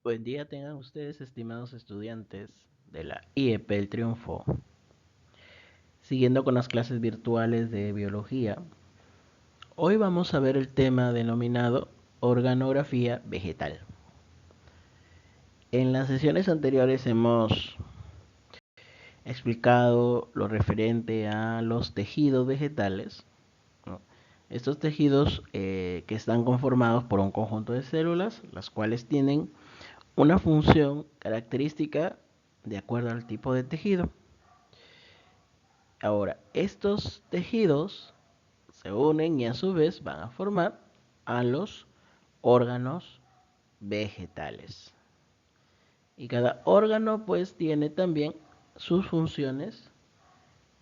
Buen día tengan ustedes, estimados estudiantes de la IEP El Triunfo. Siguiendo con las clases virtuales de biología, hoy vamos a ver el tema denominado organografía vegetal. En las sesiones anteriores hemos explicado lo referente a los tejidos vegetales, ¿no? Estos tejidos que están conformados por un conjunto de células, las cuales tienen una función característica de acuerdo al tipo de tejido. Ahora, estos tejidos se unen y a su vez van a formar a los órganos vegetales. Y cada órgano pues tiene también sus funciones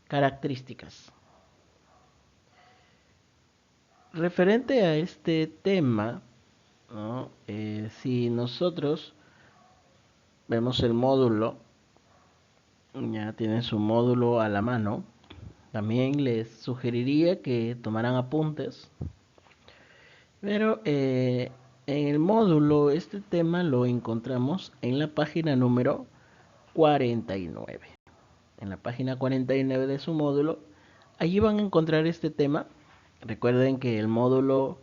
características. Referente a este tema, ¿no? Si nosotros vemos el módulo, ya tienen su módulo a la mano, también les sugeriría que tomaran apuntes, pero en el módulo este tema lo encontramos en la página número 49. En la página 49 de su módulo, allí van a encontrar este tema. Recuerden que el módulo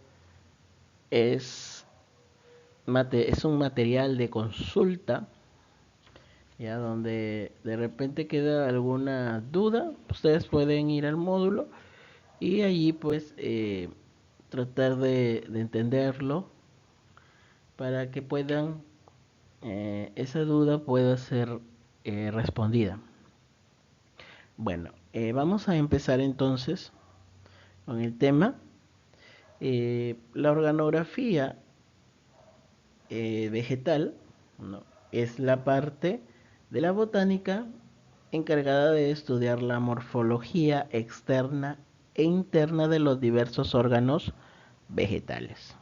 es un material de consulta, ya donde de repente queda alguna duda, ustedes pueden ir al módulo y allí pues tratar de entenderlo para que puedan, esa duda pueda ser respondida. Bueno, vamos a empezar entonces con el tema. La organografía vegetal, ¿no? Es la parte de la botánica encargada de estudiar la morfología externa e interna de los diversos órganos vegetales.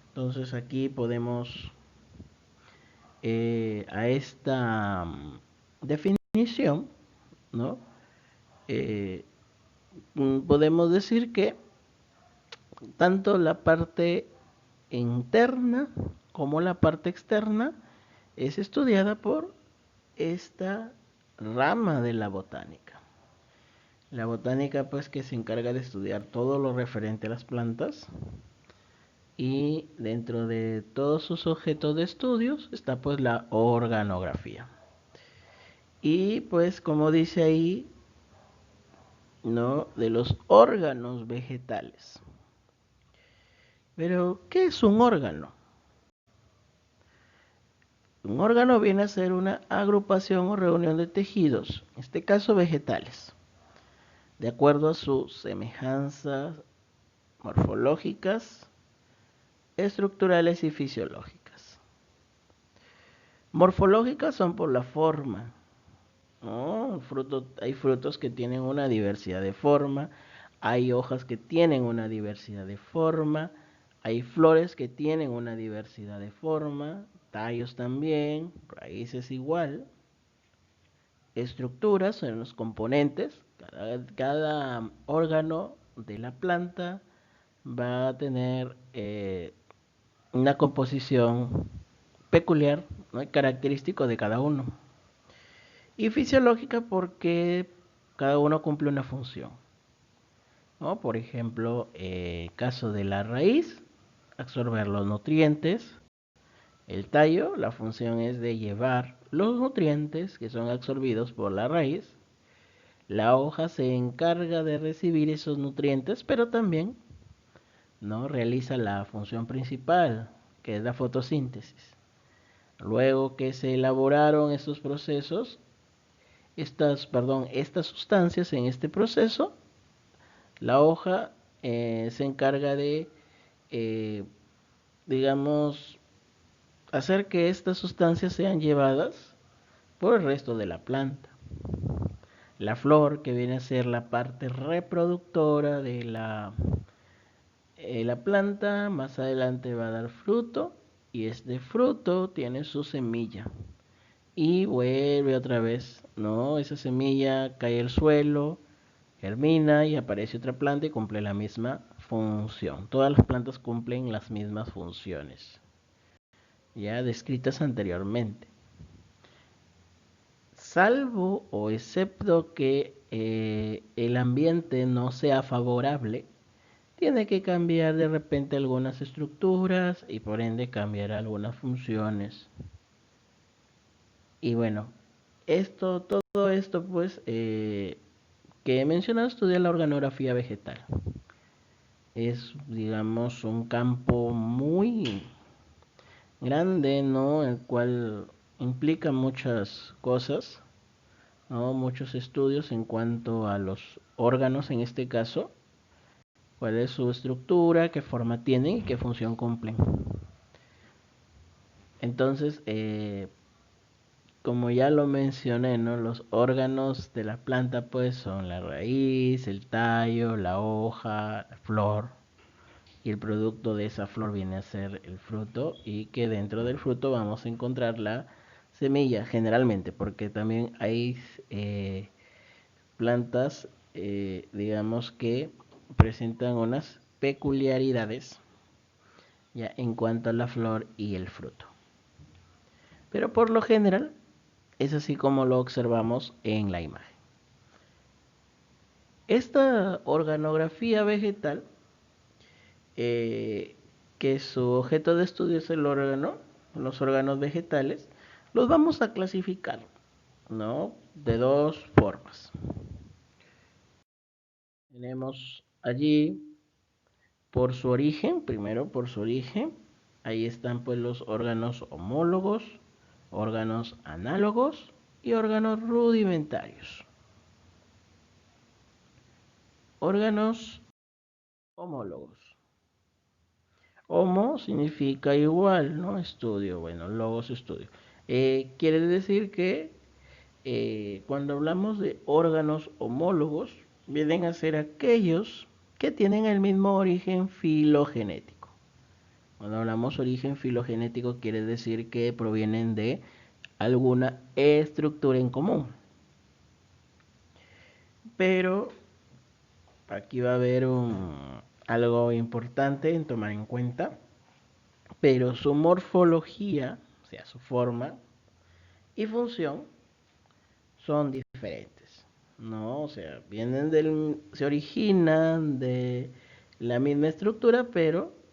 Entonces aquí podemos a esta definición, ¿no? Eh, Podemos decir que tanto la parte interna como la parte externa es estudiada por esta rama de la botánica. La botánica pues que se encarga de estudiar todo lo referente a las plantas, y dentro de todos sus objetos de estudios está pues la organografía. Y pues como dice ahí, ¿no? De los órganos vegetales. Pero, ¿qué es un órgano? Un órgano viene a ser una agrupación o reunión de tejidos, en este caso vegetales, de acuerdo a sus semejanzas morfológicas, estructurales y fisiológicas. Morfológicas son por la forma, ¿no? Hay frutos que tienen una diversidad de forma, hay hojas que tienen una diversidad de forma, hay flores que tienen una diversidad de forma, tallos también, raíces igual. Estructuras son los componentes, cada órgano de la planta va a tener una composición peculiar, ¿no? Característico de cada uno. Y fisiológica porque cada uno cumple una función, ¿no? Por ejemplo, caso de la raíz, absorber los nutrientes. El tallo, la función es de llevar los nutrientes que son absorbidos por la raíz. La hoja se encarga de recibir esos nutrientes, pero también, ¿no? Realiza la función principal, que es la fotosíntesis. Luego que se elaboraron estos procesos, estas sustancias en este proceso, la hoja se encarga de, eh, digamos, hacer que estas sustancias sean llevadas por el resto de la planta. La flor, que viene a ser la parte reproductora de la planta, más adelante va a dar fruto y este fruto tiene su semilla y vuelve otra vez, ¿no? Esa semilla cae al suelo, germina y aparece otra planta y cumple la misma función. Todas las plantas cumplen las mismas funciones. ya descritas anteriormente. Salvo o excepto que el ambiente no sea favorable, tiene que cambiar de repente algunas estructuras y por ende cambiar algunas funciones. Y bueno, todo esto pues que he mencionado estudia la organografía vegetal. Es, digamos, un campo muy grande, ¿no? El cual implica muchas cosas, ¿no? Muchos estudios en cuanto a los órganos en este caso, cuál es su estructura, qué forma tienen y qué función cumplen. Entonces, como ya lo mencioné, ¿no? Los órganos de la planta pues son la raíz, el tallo, la hoja, la flor. Y el producto de esa flor viene a ser el fruto y que dentro del fruto vamos a encontrar la semilla generalmente, porque también hay plantas, digamos que presentan unas peculiaridades ya en cuanto a la flor y el fruto. Pero por lo general es así como lo observamos en la imagen. Esta organografía vegetal, eh, que su objeto de estudio es el órgano, los órganos vegetales, los vamos a clasificar, ¿no? De dos formas. Tenemos allí por su origen, primero por su origen, ahí están pues los órganos homólogos, órganos análogos y órganos rudimentarios. Órganos homólogos. Homo significa igual, ¿no? Estudio, bueno, logos estudio. Quiere decir que cuando hablamos de órganos homólogos, vienen a ser aquellos que tienen el mismo origen filogenético. Cuando hablamos origen filogenético, quiere decir que provienen de alguna estructura en común. Pero aquí va a haber algo importante en tomar en cuenta. Pero su morfología, o sea, su forma y función son diferentes, ¿no? O sea, se originan de la misma estructura, pero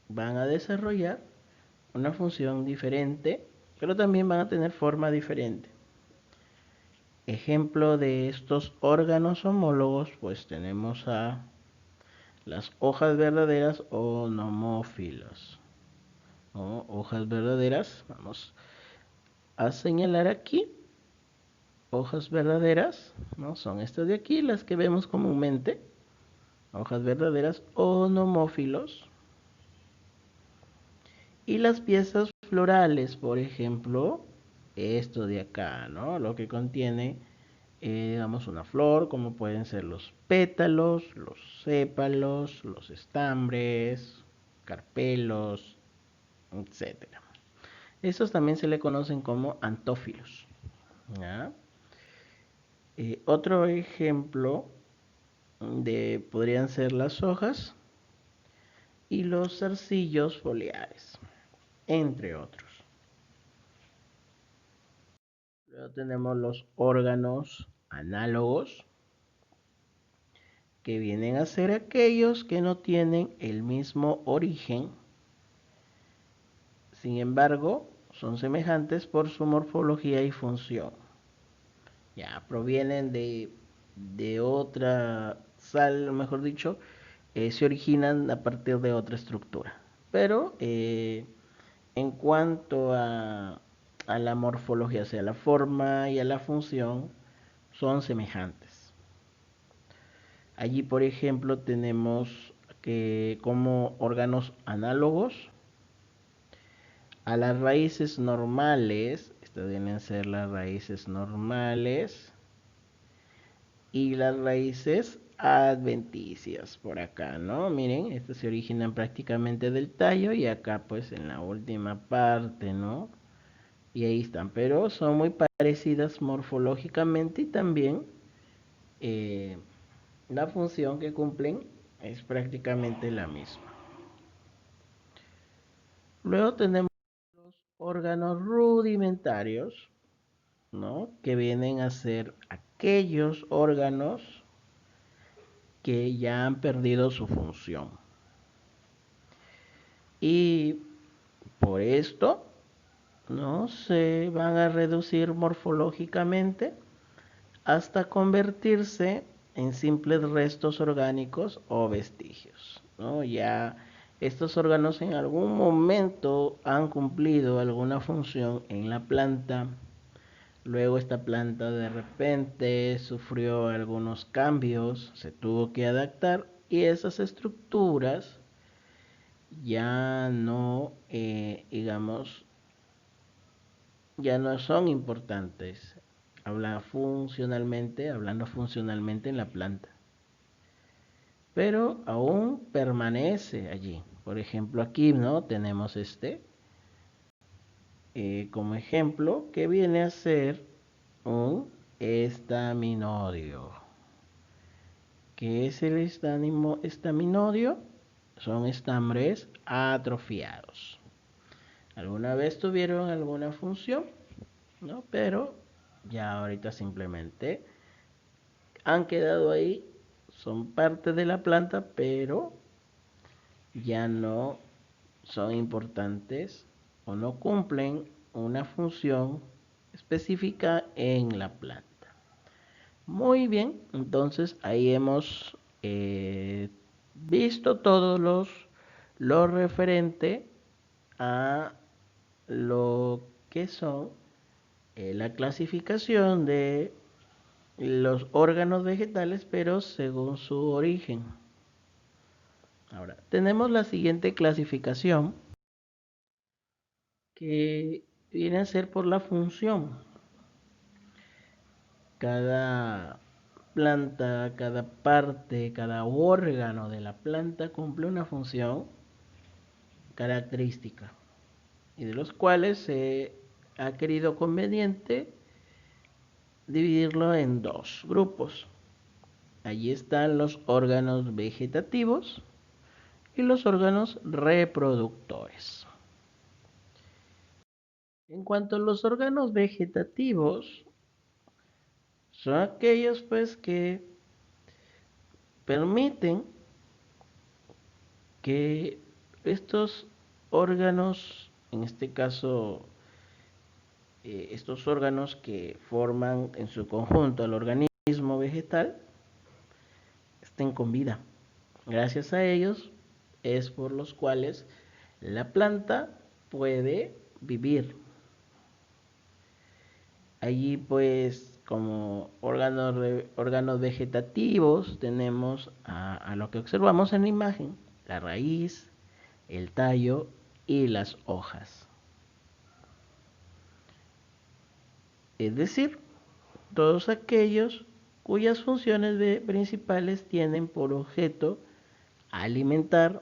van a desarrollar una función diferente, pero también van a tener forma diferente. Ejemplo de estos órganos homólogos, pues tenemos a las hojas verdaderas o nomófilos, ¿no? Hojas verdaderas, vamos a señalar aquí hojas verdaderas, ¿no? Son estas de aquí, las que vemos comúnmente, hojas verdaderas o nomófilos. Y las piezas florales, por ejemplo, esto de acá, ¿no? Lo que contiene, digamos, una flor, como pueden ser los pétalos, los sépalos, los estambres, carpelos, etcétera. Estos también se le conocen como antófilos, ¿ya? Otro ejemplo podrían ser las hojas y los zarcillos foliares, entre otros. Luego tenemos los órganos análogos, que vienen a ser aquellos que no tienen el mismo origen, sin embargo, son semejantes por su morfología y función. Ya provienen de otra sal, mejor dicho, se originan a partir de otra estructura. Pero en cuanto a la morfología, o sea, la forma y a la función, son semejantes. Allí, por ejemplo, tenemos que como órganos análogos a las raíces normales, estas vienen a ser las raíces normales, y las raíces adventicias por acá, ¿no? Miren, estas se originan prácticamente del tallo y acá pues en la última parte, ¿no? Y ahí están, pero son muy parecidas morfológicamente y también eh, la función que cumplen es prácticamente la misma. Luego tenemos órganos rudimentarios, ¿no? Que vienen a ser aquellos órganos que ya han perdido su función. Y por esto, ¿no? Se van a reducir morfológicamente hasta convertirse en simples restos orgánicos o vestigios, ¿no? Ya estos órganos en algún momento han cumplido alguna función en la planta. Luego esta planta de repente sufrió algunos cambios, se tuvo que adaptar y esas estructuras ya no, digamos, ya no son importantes. Hablando funcionalmente en la planta. Pero aún permanece allí. Por ejemplo, aquí, ¿no? Tenemos como ejemplo, que viene a ser un estaminodio. ¿Qué es el estaminodio? Son estambres atrofiados. ¿Alguna vez tuvieron alguna función? ¿No? Pero ya ahorita simplemente han quedado ahí, son parte de la planta, pero ya no son importantes o no cumplen una función específica en la planta. Muy bien, entonces ahí hemos visto todos lo referente a lo que son la clasificación de los órganos vegetales, pero según su origen. Ahora, tenemos la siguiente clasificación que viene a ser por la función. Cada planta, cada parte, cada órgano de la planta cumple una función característica y de los cuales se ha querido conveniente dividirlo en dos grupos. Allí están los órganos vegetativos y los órganos reproductores. En cuanto a los órganos vegetativos, son aquellos pues que permiten que estos órganos, en este caso estos órganos que forman en su conjunto al organismo vegetal, estén con vida. Gracias a ellos es por los cuales la planta puede vivir. Allí pues como órganos vegetativos tenemos a lo que observamos en la imagen, la raíz, el tallo y las hojas. Es decir, todos aquellos cuyas funciones principales tienen por objeto alimentar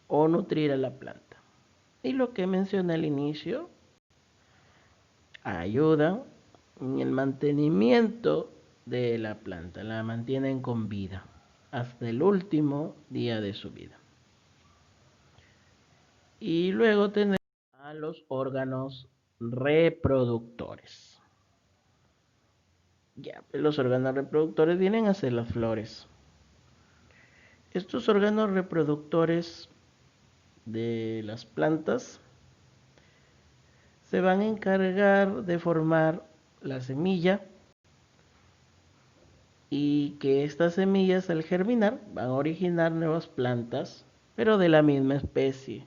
o nutrir a la planta. Y lo que mencioné al inicio, ayudan en el mantenimiento de la planta, la mantienen con vida hasta el último día de su vida. Y luego tenemos a los órganos reproductores. Ya, los órganos reproductores vienen a ser las flores. Estos órganos reproductores de las plantas se van a encargar de formar la semilla y que estas semillas al germinar van a originar nuevas plantas, pero de la misma especie.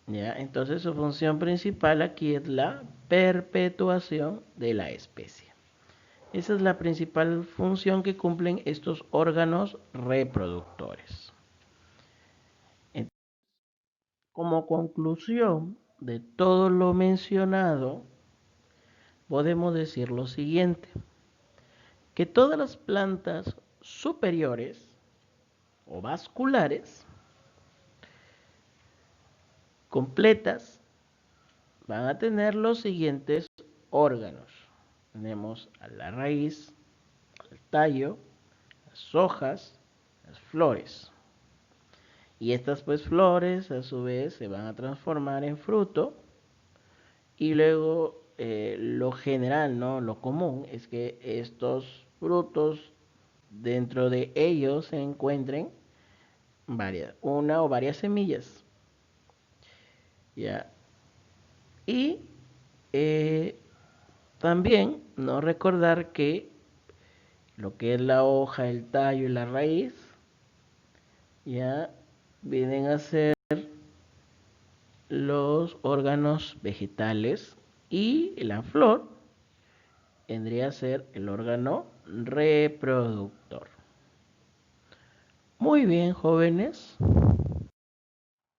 ¿Ya? Entonces su función principal aquí es la perpetuación de la especie. Esa es la principal función que cumplen estos órganos reproductores. Como conclusión de todo lo mencionado, podemos decir lo siguiente, que todas las plantas superiores o vasculares completas van a tener los siguientes órganos. Tenemos a la raíz, al tallo, las hojas, las flores. Y estas pues flores a su vez se van a transformar en fruto Y luego lo general, ¿no? Lo común es que estos frutos, dentro de ellos se encuentren una o varias semillas. ¿Ya? Y eh, también no recordar que lo que es la hoja, el tallo y la raíz, ya vienen a ser los órganos vegetales, y la flor vendría a ser el órgano reproductor. Muy bien, jóvenes.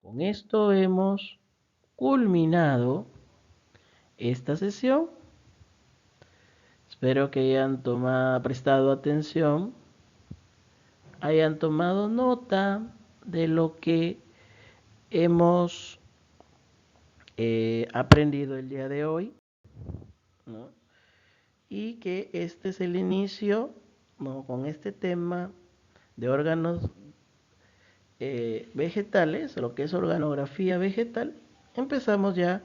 Con esto hemos culminado esta sesión. Espero que hayan prestado atención, hayan tomado nota de lo que hemos aprendido el día de hoy, ¿no? Y que este es el inicio, ¿no? Con este tema de órganos vegetales, lo que es organografía vegetal. Empezamos ya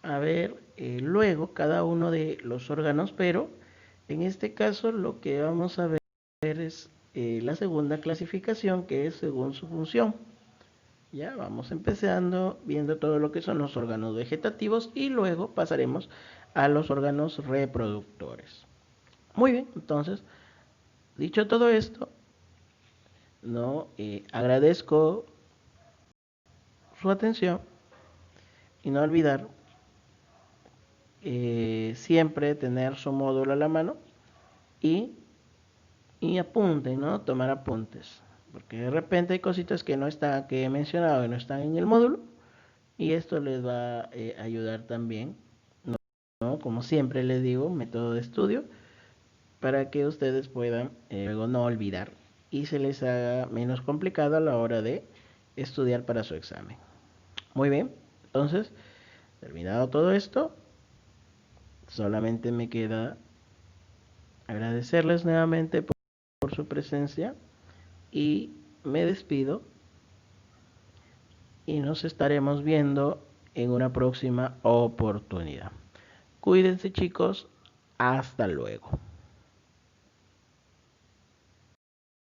a ver luego cada uno de los órganos, pero en este caso lo que vamos a ver es la segunda clasificación, que es según su función. Ya vamos empezando viendo todo lo que son los órganos vegetativos y luego pasaremos a los órganos reproductores. Muy bien, entonces, dicho todo esto, no agradezco su atención y no olvidar siempre tener su módulo a la mano y, y apunten, ¿no? Tomar apuntes. Porque de repente hay cositas que no están, que he mencionado, que no están en el módulo, y esto les va a ayudar también, ¿no? Como siempre les digo, método de estudio, para que ustedes puedan luego no olvidar y se les haga menos complicado a la hora de estudiar para su examen. Muy bien, entonces, terminado todo esto, solamente me queda agradecerles nuevamente por su presencia y me despido y nos estaremos viendo en una próxima oportunidad. Cuídense, chicos, hasta luego.